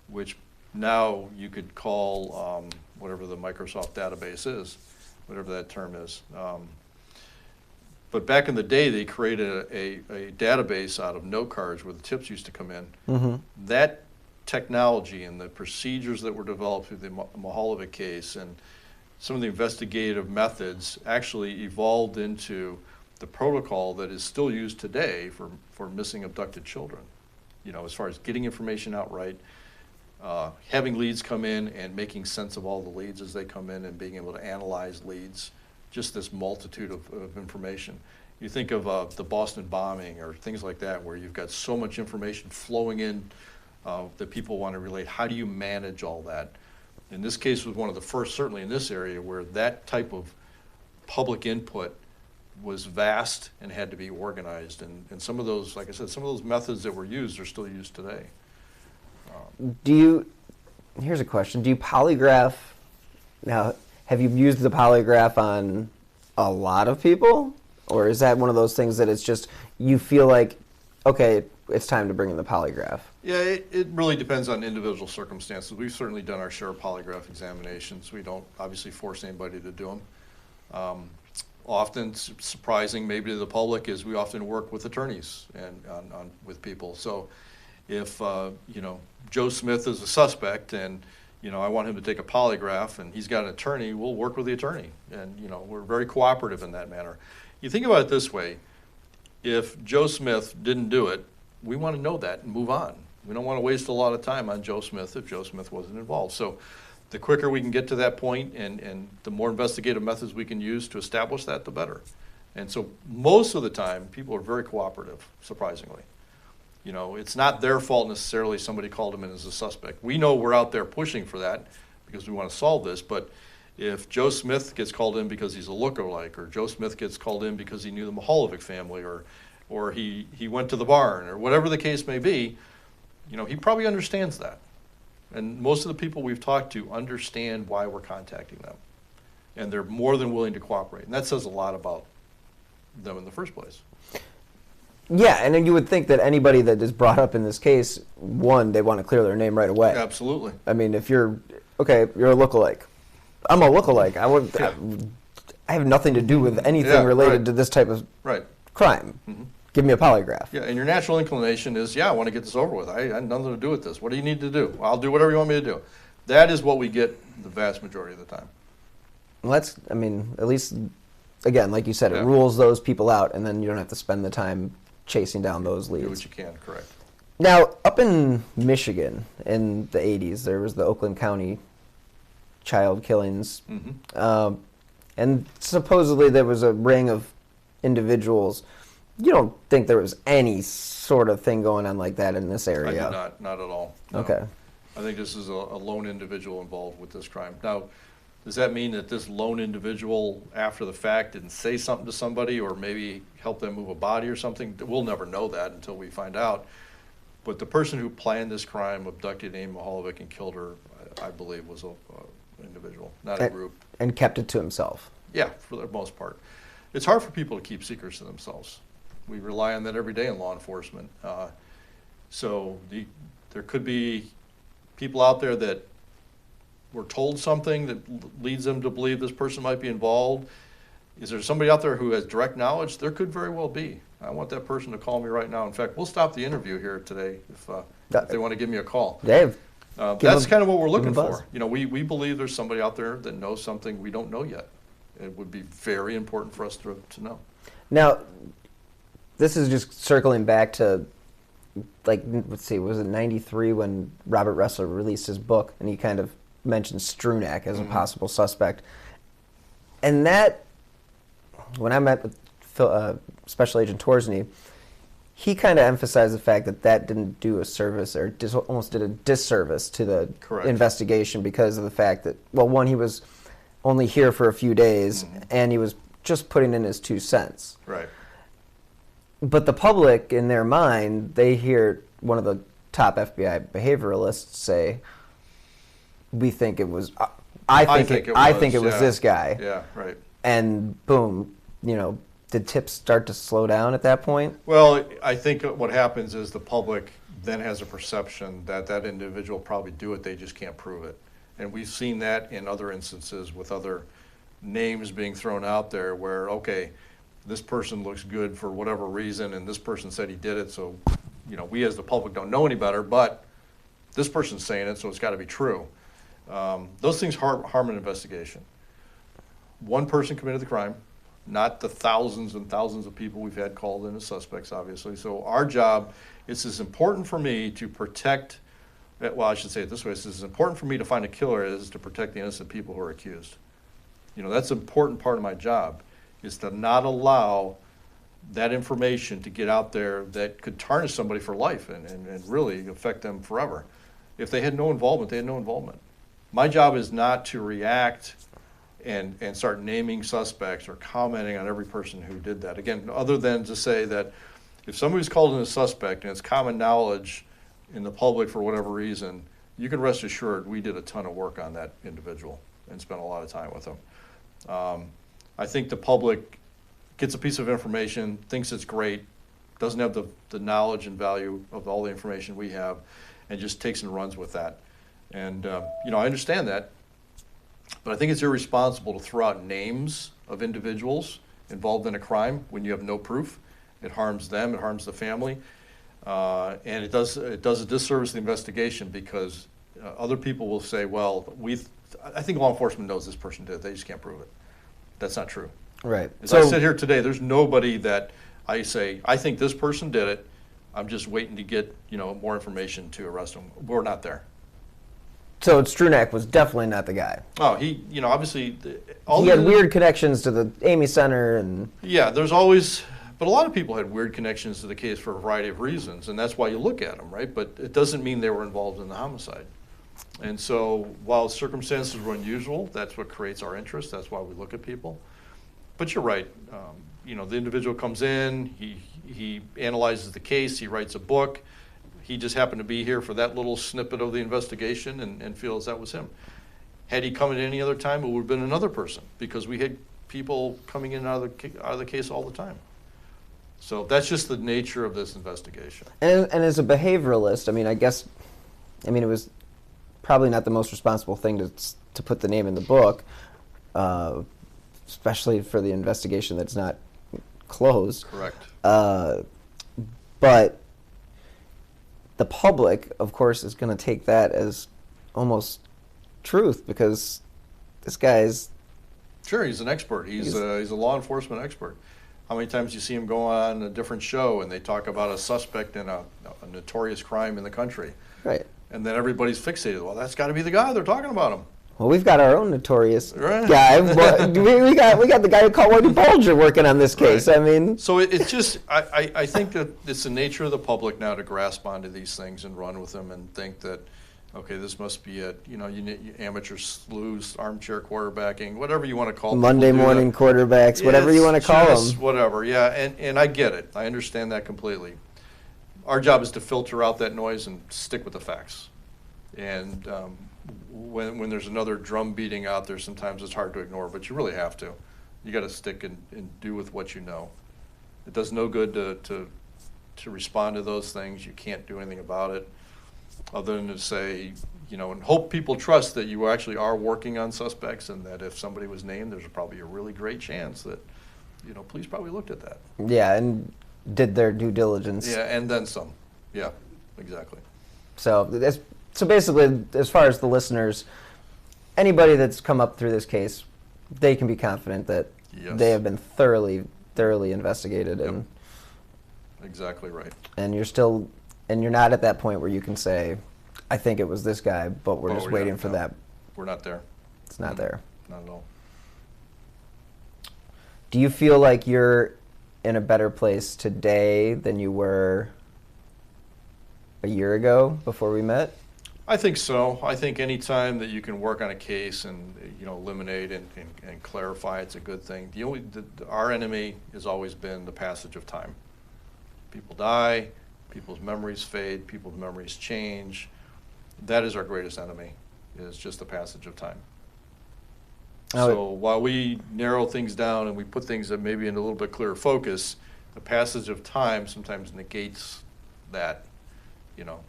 which now you could call whatever the Microsoft database is, whatever that term is. But back in the day, they created a database out of note cards where the tips used to come in. Mm-hmm. That technology and the procedures that were developed through the Mihaljevic case and some of the investigative methods actually evolved into the protocol that is still used today for missing abducted children. As far as getting information out right, having leads come in and making sense of all the leads as they come in and being able to analyze leads, just this multitude of information. You think of the Boston bombing or things like that where you've got so much information flowing in that people want to relate. How do you manage all that? In this case was one of the first, certainly in this area, where that type of public input was vast and had to be organized. And some of those, like I said, some of those methods that were used are still used today. Here's a question. Do you polygraph? Now, have you used the polygraph on a lot of people? Or is that one of those things that it's just, you feel like, okay, it's time to bring in the polygraph? Yeah, it really depends on individual circumstances. We've certainly done our share of polygraph examinations. We don't obviously force anybody to do them. Often surprising maybe to the public is we often work with attorneys and with people. So if Joe Smith is a suspect and I want him to take a polygraph and he's got an attorney, we'll work with the attorney, and we're very cooperative in that manner. You think about it this way: if Joe Smith didn't do it, we want to know that and move on. We don't want to waste a lot of time on Joe Smith if Joe Smith wasn't involved. So the quicker we can get to that point and the more investigative methods we can use to establish that, the better. And so most of the time, people are very cooperative, surprisingly. It's not their fault necessarily somebody called them in as a suspect. We know we're out there pushing for that because we want to solve this, but if Joe Smith gets called in because he's a lookalike, or Joe Smith gets called in because he knew the Mihaljevic family, or he went to the barn, or whatever the case may be, he probably understands that. And most of the people we've talked to understand why we're contacting them. And they're more than willing to cooperate. And that says a lot about them in the first place. Yeah, and then you would think that anybody that is brought up in this case, one, they want to clear their name right away. Absolutely. I mean, if you're a lookalike. I'm a lookalike. I have nothing to do with anything related to this type of crime. Mm-hmm. Give me a polygraph. Yeah, and your natural inclination is, I want to get this over with. I had nothing to do with this. What do you need to do? Well, I'll do whatever you want me to do. That is what we get the vast majority of the time. Well, at least, again, like you said, it rules those people out, and then you don't have to spend the time chasing down those leads. Do what you can, correct. Now, up in Michigan in the 80s, there was the Oakland County child killings. Mm-hmm. And supposedly there was a ring of individuals. You don't think there was any sort of thing going on like that in this area? I do not at all. No. Okay. I think this is a lone individual involved with this crime. Now, does that mean that this lone individual, after the fact, didn't say something to somebody or maybe help them move a body or something? We'll never know that until we find out. But the person who planned this crime, abducted Amy Mihaljevic and killed her, I believe was an individual, not a group. And kept it to himself. Yeah, for the most part. It's hard for people to keep secrets to themselves. We rely on that every day in law enforcement. So there could be people out there that were told something that leads them to believe this person might be involved. Is there somebody out there who has direct knowledge? There could very well be. I want that person to call me right now. In fact, we'll stop the interview here today if they want to give me a call. Dave. That's kind of what we're looking for. We believe there's somebody out there that knows something we don't know yet. It would be very important for us to know. Now, this is just circling back to, was it 93 when Robert Ressler released his book, and he kind of mentioned Strunak as a possible suspect. And that, when I met with Special Agent Torsney, he kind of emphasized the fact that didn't do a service, or almost did a disservice to the investigation because of the fact that, well, one, he was only here for a few days, and he was just putting in his 2 cents. Right. But the public, in their mind, they hear one of the top FBI behavioralists say, "We think it was. I think it was this guy." Yeah, right. And boom, did tips start to slow down at that point? Well, I think what happens is the public then has a perception that that individual probably do it. They just can't prove it, and we've seen that in other instances with other names being thrown out there, where this person looks good for whatever reason, and this person said he did it, so we as the public don't know any better, but this person's saying it, so it's got to be true. Those things harm an investigation. One person committed the crime. not the thousands and thousands of people we've had called in as suspects, obviously. So our job, it's as important for me to protect, well, I should say it this way, it's as important for me to find a killer as it is to protect the innocent people who are accused. You know, that's an important part of my job, is to not allow that information to get out there that could tarnish somebody for life and really affect them forever. If they had no involvement, they had no involvement. My job is not to react and start naming suspects or commenting on every person who did that. Again, other than to say that if somebody's called in a suspect and it's common knowledge in the public for whatever reason, you can rest assured we did a ton of work on that individual and spent a lot of time with them. I think the public gets a piece of information, thinks it's great, doesn't have the knowledge and value of all the information we have, and just takes and runs with that. And, you know, I understand that, but I think it's irresponsible to throw out names of individuals involved in a crime when you have no proof. It harms them, it harms the family, and it does a disservice to the investigation, because other people will say, well, I think law enforcement knows this person did it, they just can't prove it. That's not true. Right. As I sit here today, there's nobody that I say, I think this person did it, I'm just waiting to get, you know, more information to arrest him. We're not there. So Strunak was definitely not the guy. Oh, he, you know, obviously... He had weird connections to the Amy Center and... Yeah, there's always... But a lot of people had weird connections to the case for a variety of reasons, and that's why you look at them, right? But it doesn't mean they were involved in the homicide. And so while circumstances were unusual, that's what creates our interest. That's why we look at people. But you're right. You know, the individual comes in, he analyzes the case, he writes a book. He just happened to be here for that little snippet of the investigation and feels that was him. Had he come at any other time, it would have been another person, because we had people coming in and out of the case all the time. So that's just the nature of this investigation. And as a behavioralist, I mean, it was probably not the most responsible thing to put the name in the book, especially for the investigation that's not closed. Correct. But the public, of course, is going to take that as almost truth, because this guy's... Sure, he's an expert. He's a law enforcement expert. How many times you see him go on a different show and they talk about a suspect in a notorious crime in the country? Right. And then everybody's fixated. Well, that's got to be the guy. They're talking about him. Well, we've got our own notorious right. guy. we got the guy who called Whitey Bulger working on this case. Right. I mean, so it's just I think that it's the nature of the public now to grasp onto these things and run with them and think that, okay, this must be it. You know, you amateur sleuths, armchair quarterbacking, whatever you want to call them. Monday morning quarterbacks, whatever you want to call them. Whatever, yeah, and I get it. I understand that completely. Our job is to filter out that noise and stick with the facts. And when there's another drum beating out there, sometimes it's hard to ignore, but you really have to. You got to stick and do with what you know. It does no good to respond to those things. You can't do anything about it, other than to say, you know, and hope people trust that you actually are working on suspects, and that if somebody was named, there's probably a really great chance that, you know, police probably looked at that. Yeah, and did their due diligence. Yeah, and then some. Yeah, exactly. So basically, as far as the listeners, anybody that's come up through this case, they can be confident that they have been thoroughly investigated. Yep. And exactly right. And you're not at that point where you can say, I think it was this guy, but we're just waiting for that. We're not there. It's not there. Not at all. Do you feel like you're in a better place today than you were a year ago before we met? I think so. I think any time that you can work on a case and, you know, eliminate and clarify, it's a good thing. Our enemy has always been the passage of time. People die, people's memories fade, people's memories change. That is our greatest enemy, is just the passage of time. So while we narrow things down and we put things that maybe in a little bit clearer focus, the passage of time sometimes negates that, you know.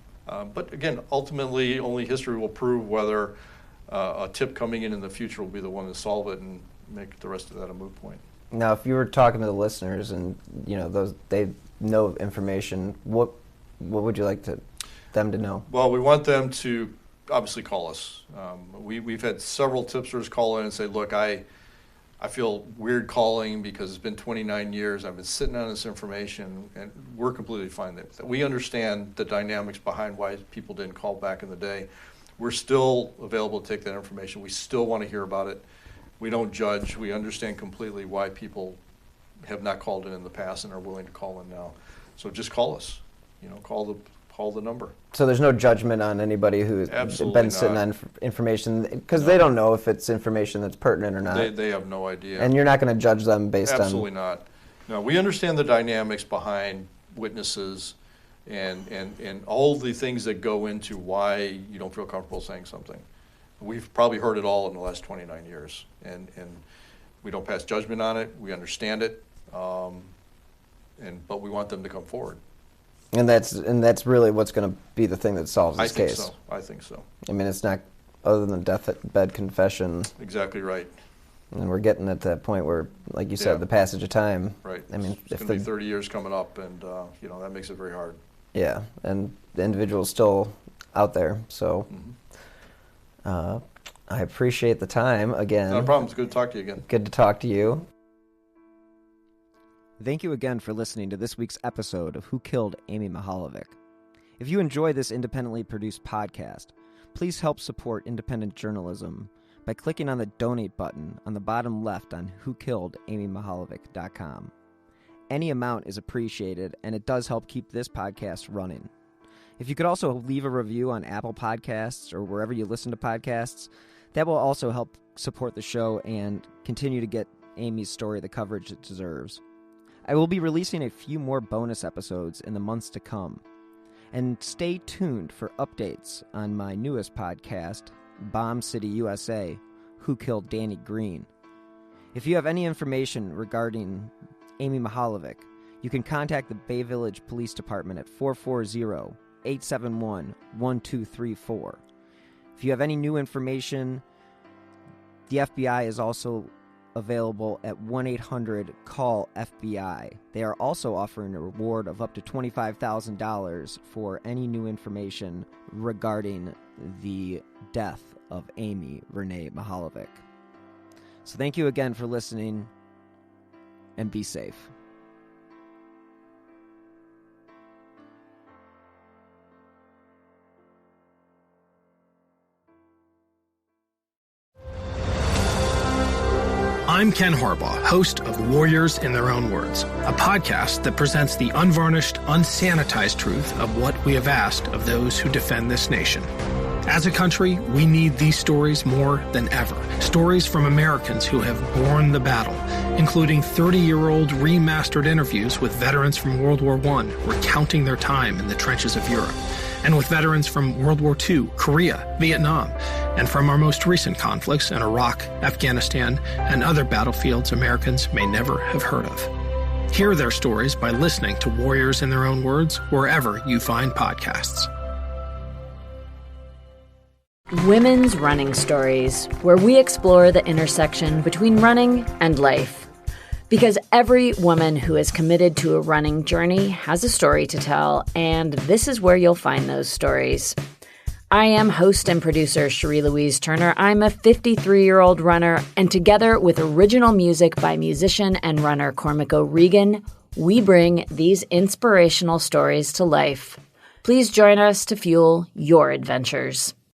But again, ultimately, only history will prove whether a tip coming in the future will be the one to solve it and make the rest of that a moot point. Now, if you were talking to the listeners and, you know, they know information, what would you like them to know? Well, we want them to obviously call us. We've had several tipsters call in and say, look, I I feel weird calling because it's been 29 years. I've been sitting on this information, and we're completely fine. That we understand the dynamics behind why people didn't call back in the day. We're still available to take that information. We still want to hear about it. We don't judge. We understand completely why people have not called in the past and are willing to call in now. So just call us. Call the number. So there's no judgment on anybody who's been sitting on information, because they don't know if it's information that's pertinent or not. They have no idea. And you're not going to judge them based on... Absolutely not. No, we understand the dynamics behind witnesses and all the things that go into why you don't feel comfortable saying something. We've probably heard it all in the last 29 years, and we don't pass judgment on it. We understand it, but we want them to come forward. And that's really what's going to be the thing that solves this case. I think so. I mean, it's not other than deathbed confession. Exactly right. And we're getting at that point where, like you said, the passage of time. Right. I mean, it's going to be 30 years coming up, and that makes it very hard. Yeah, and the individual's still out there. So I appreciate the time again. No problem. It's good to talk to you again. Good to talk to you. Thank you again for listening to this week's episode of Who Killed Amy Mihaljevic. If you enjoy this independently produced podcast, please help support independent journalism by clicking on the donate button on the bottom left on whokilledamymihaljevic.com. Any amount is appreciated, and it does help keep this podcast running. If you could also leave a review on Apple Podcasts or wherever you listen to podcasts, that will also help support the show and continue to get Amy's story the coverage it deserves. I will be releasing a few more bonus episodes in the months to come. And stay tuned for updates on my newest podcast, Bomb City, USA, Who Killed Danny Green. If you have any information regarding Amy Mihaljevic, you can contact the Bay Village Police Department at 440-871-1234. If you have any new information, the FBI is also available at 1-800-CALL-FBI. They are also offering a reward of up to $25,000 for any new information regarding the death of Amy Renee Mihaljevic. So thank you again for listening, and be safe. I'm Ken Harbaugh, host of Warriors in Their Own Words, a podcast that presents the unvarnished, unsanitized truth of what we have asked of those who defend this nation. As a country, we need these stories more than ever. Stories from Americans who have borne the battle, including 30-year-old remastered interviews with veterans from World War I recounting their time in the trenches of Europe, and with veterans from World War II, Korea, Vietnam, and from our most recent conflicts in Iraq, Afghanistan, and other battlefields Americans may never have heard of. Hear their stories by listening to Warriors in Their Own Words wherever you find podcasts. Women's Running Stories, where we explore the intersection between running and life. Because every woman who is committed to a running journey has a story to tell, and this is where you'll find those stories. I am host and producer Cherie Louise Turner. I'm a 53-year-old runner, and together with original music by musician and runner Cormac O'Regan, we bring these inspirational stories to life. Please join us to fuel your adventures.